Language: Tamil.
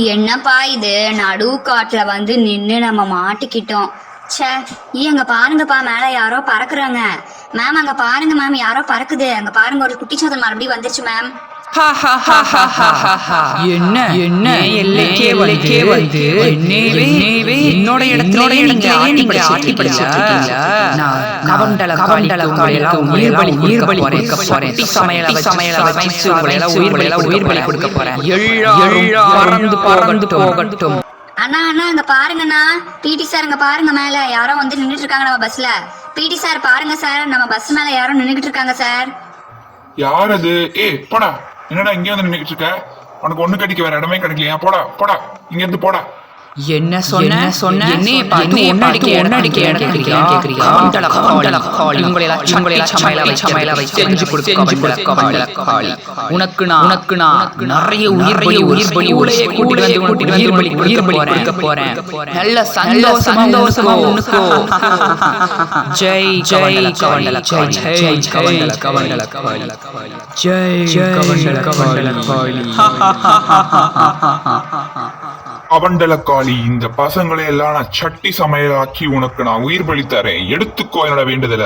என்னப்பா இது நடு காட்டுல வந்து நின்று நம்ம மாட்டிக்கிட்டோம். ச்சே, அங்க பாருங்கப்பா, மேல யாரோ பறக்குறாங்க. மேம் அங்க பாருங்க மேம், யாரோ பறக்குது. அங்க பாருங்க, ஒரு குட்டிச்சாத்தன் மறுபடியும் வந்துருச்சு மேம். என்ன என்ன எல்லைக்கே வந்து என்னவே என்னோட இடத்திலேயே நீங்க ஆட்டி படிச்சிருக்கீங்களா? நான் கவண்டல உயிர் பலி கொடுக்க போறேன். சமையல வச்சு உயிர் பலி கொடுக்க போறேன். எல்லாரும் பறந்து போகட்டும். அண்ணா அண்ணா அங்க பாருங்கண்ணா, பிடி சார் அங்க பாருங்க, மேல யாரோ வந்து நின்றுட்டு இருக்காங்க நம்ம பஸ்ல. பிடி சார் பாருங்க சார், நம்ம பஸ் மேல யாரோ நின்றுட்டு இருக்காங்க சார். யார் அது? போடா, என்னடா இங்க வந்து நின்னுக்கிட்டு இருக்க? உனக்கு ஒண்ணு கட்டிக்க வேற இடமே கிடைக்கலையா? போடா போடா, இங்க இருந்து போடா. என்ன சொன்ன என்னைய பார்த்து ஒன்னடிக்க கேக்குறீங்க? சமையல வை செஞ்சு கொடுக்க. உனக்கு நான் நிறைய உயிர் பலி கூட்டிட்டு வந்து உயிர் பலி கொடுக்க போறேன். நல்ல சந்தோஷமா உனக்கோ. ஜெய் ஜெய் கவண்டல அவண்டலக்காளி, இந்த பசங்களை எல்லாம் நான் சட்டி சமையலாக்கி உனக்கு நான் உயிர் பலி தரேன். எடுத்துக்கோ என்னோட வேண்டுதல.